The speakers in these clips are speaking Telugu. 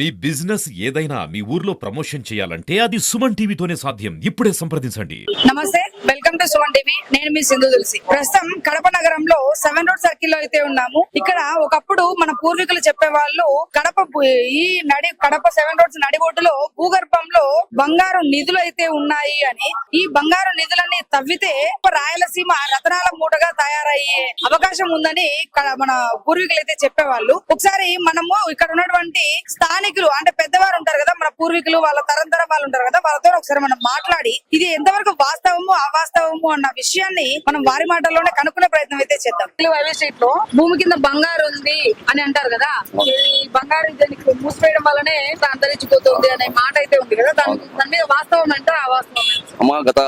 మీ బిజినెస్ ఏదైనా మీ ఊర్లో ప్రమోషన్ చేయాలంటే అది సుమన్ టీవీతోనే సాధ్యం. ఇప్పుడే సంప్రదించండి. నమస్తే, వెల్కమ్ టు సుమన్ టీవీ. నేను మీ సింధు తులసి. ప్రస్తుతం కడప నగరంలో 7 రోడ్ సర్కిల్ లో అయితే ఉన్నాము. ఇక్కడ ఒకప్పుడు మన పూర్వీకులు చెప్పేవాళ్ళు కడప 7 రోడ్స్ నడిబొడ్డులో భూగర్భంలో బంగారు నిధులు అయితే ఉన్నాయి అని. ఈ బంగారు నిధులన్నీ తవ్వితే రాయలసీమ రతనాల మూటగా తయారయ్యే అవకాశం ఉందని మన పూర్వీకులు అయితే చెప్పేవాళ్ళు. ఒకసారి మనము ఇక్కడ ఉన్నటువంటి స్థానికులు అంటే పెద్దవారు ఉంటారు కదా, మన పూర్వీకులు వాళ్ళ తరంతరం వాళ్ళు ఉంటారు కదా, వాళ్ళతో ఒకసారి మనం మాట్లాడి ఇది ఎంతవరకు వాస్తవము అవాస్తవము అన్న విషయాన్ని మనం వారి మాటల్లోనే కనుక్కునే ప్రయత్నం అయితే చేద్దాం. హైవే స్ట్రీట్ లో భూమి కింద బంగారు ఉంది అని అంటారు కదా, ఈ బంగారు దానికి మూసివేయడం వల్లనే అంతరించిపోతుంది అనే మాట అయితే ఉంది కదా, దాని మీద వాస్తవం అంటే అవాస్తవం? అమ్మా, గత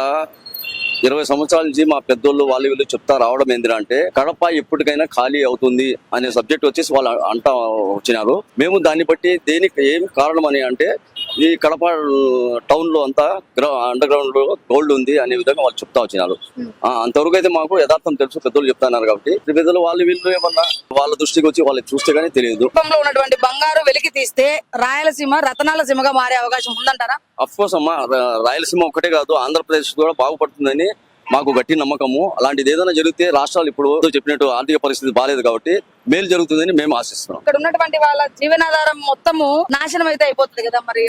20 సంవత్సరాల నుంచి మా పెద్దోళ్ళు వీళ్ళు చెప్తా రావడం ఏంటంటే కడప ఎప్పటికైనా ఖాళీ అవుతుంది అనే సబ్జెక్ట్ వచ్చేసి వాళ్ళు అంటా వచ్చినారు. మేము దాన్ని బట్టి దేనికి ఏం కారణం అని అంటే ఈ కడప టౌన్ లో అంతా అండర్ గ్రౌండ్ లో గోల్డ్ ఉంది అనే విధంగా వాళ్ళు చెప్తా వచ్చినారు. అంతవరకు అయితే మాకు యథార్థం తెలుసు, పెద్దోళ్ళు చెప్తున్నారు కాబట్టి పెద్దలు వీళ్ళు ఏమన్నా వాళ్ళ దృష్టికి వచ్చి వాళ్ళకి చూస్తే గానీ తెలియదు. ఉన్నటువంటి బంగారు వెలికి తీస్తే రాయలసీమ రతనాల సీమగా మారే అవకాశం ఉందంటారా? అఫ్ కోర్స్ అమ్మా, రాయలసీమ ఒకటే కాదు ఆంధ్రప్రదేశ్ కూడా బాగుపడుతుందని మాకు గట్టి నమ్మకము. అలాంటిది ఏదైనా జరిగితే రాష్ట్రాలు ఇప్పుడు చెప్పినట్టు ఆర్థిక పరిస్థితి బాగాలేదు కాబట్టి మేలు జరుగుతుందని మేము ఆశిస్తున్నాం. ఇక్కడ ఉన్నటువంటి వాళ్ళ జీవనాధారం మొత్తము నాశనం అయితే అయిపోతుంది కదా, మరి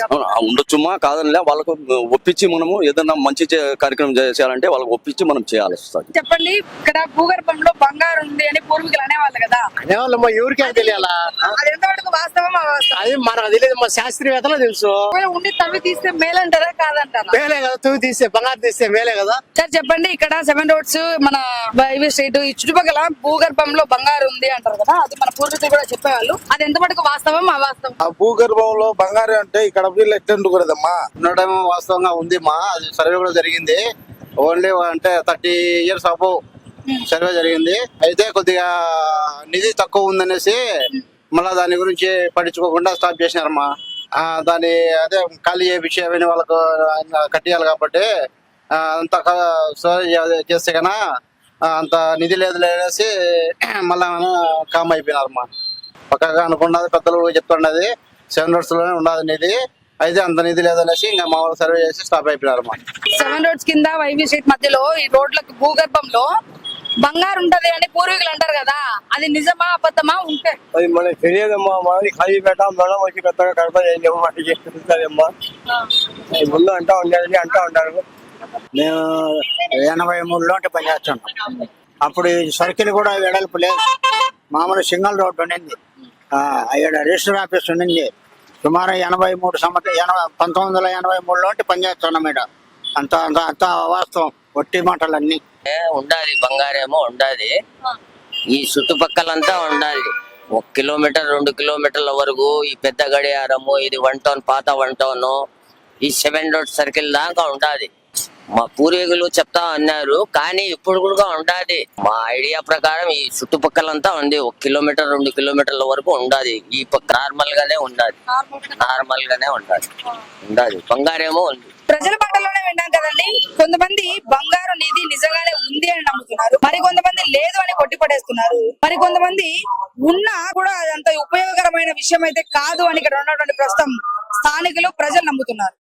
ఉండొచ్చుమా కాదనిలే, వాళ్ళకు ఒప్పించి మనము ఏదైనా మంచి కార్యక్రమం చేయాలంటే వాళ్ళకి ఒప్పించి మనం చేయాలి. చెప్పండి, ఇక్కడ భూగర్భంలో బంగారు ఉంది అని పూర్వీకులు అనేవాళ్ళు కదా, అనేవాళ్ళమ్మా, ఎవరికే తెలియాలా? అది ఎంతవరకు వాస్తవం అది మనకు తెలియదు, మా శాస్త్రీయవేత్తలో తెలుసు. ఉండి తవ్వి తీస్తే మేలంటారా కాదంటారా? మేలే కదా, తవ్వి తీస్తే బంగారు తీస్తే మేలే కదా. సార్ చెప్పండి, ఇక్కడ 7 రోడ్స్ మన హైవే స్ట్రీట్ ఈ చుట్టుపక్కల భూగర్భంలో బంగారు ఉంది అంటారు కదా, అది మన పూర్వీకులు కూడా చెప్పేవాళ్ళు, అది ఎంత మటుకు వాస్తవం అవాస్తవం? ఆ భూగర్భంలో బంగారు అంటే ఇక్కడ ఎట్టండు కదమ్మా, ఉండడం వాస్తవంగా ఉంది మా, అది సర్వే కూడా జరిగింది. ఓన్లీ అంటే 30 years అబౌవ్ సర్వే జరిగింది. అయితే కొద్దిగా నిధి తక్కువ ఉందనేసి మళ్ళా దాని గురించి పట్టించుకోకుండా స్టాప్ చేసినారమ్మా. దాని అదే ఖాళీ చేయించి అవన్నీ వాళ్ళకు కట్టియాలి కాబట్టి అంత చేస్తే కన్నా అంత నిధి లేదు లేనేసి మళ్ళా కామ్ అయిపోయినారమ్మా. పక్కగా అనుకున్నది పెద్దలు చెప్తున్నది 7 roads లోనే ఉన్నది నిధి, అయితే అంత నిధి లేదనేసి ఇంకా మా వాళ్ళు సర్వే చేసి స్టాప్ అయిపోయినారమ్మా. 7 roads కింద వైవి స్ట్రీట్ మధ్యలో ఈ రోడ్లకు భూగర్భంలో బంగారు ఉంటది అని పూర్వీకులు అంటారు కదా, అది నిజమా అబద్ధమా? ఉంటే అది మనకి తెలియదమ్మా, మనకి ఖాళీ పెట్ట మనం వచ్చి కొత్తగా కడప చేస్తామమ్మా. ముందు అంటా ఉంటారు. మేము 83లో పనిచేస్తున్నాం. అప్పుడు ఈ సర్కిల్ కూడా వెడల్పు లేదు, మామూలు సింగిల్ రోడ్డు ఉండింది. ఇక్కడ రిజిస్టర్ ఆఫీస్ ఉండింది. సుమారు 1983లో పనిచేస్తున్నాం. ఇక్కడ అంత వాస్తవం, ఒట్టి మాటలన్నీ. ఉండాలి, బంగారేమో ఉండాలి, ఈ చుట్టుపక్కలంతా ఉండాలి. 1 కిలోమీటర్ 2 కిలోమీటర్ల వరకు ఈ పెద్ద గడియారము, ఇది 1 టౌన్ పాత 1 టౌన్, ఈ 7 రోడ్ సర్కిల్ దాకా ఉండాలి. మా పూర్వీకులు చెప్తా అన్నారు, కానీ ఇప్పుడు కూడా ఉండాలి. మా ఐడియా ప్రకారం ఈ చుట్టుపక్కలంతా ఉంది. 1 కిలోమీటర్ 2 కిలోమీటర్ల వరకు ఉండాలి. ఈ నార్మల్ గానే ఉండాలి, బంగారేమో ఉంది. ప్రజల పాటలోనే విన్నాం కదండి, కొంతమంది బంగారు నిధి నిజంగానే ఉంది అని నమ్ముతున్నారు, మరి కొంతమంది లేదు అని కొట్టిపడేస్తున్నారు, మరి కొంతమంది ఉన్నా కూడా అదంత ఉపయోగకరమైన విషయం అయితే కాదు అని ఇక్కడ ఉన్నటువంటి ప్రస్తుతం స్థానికులు ప్రజలు నమ్ముతున్నారు.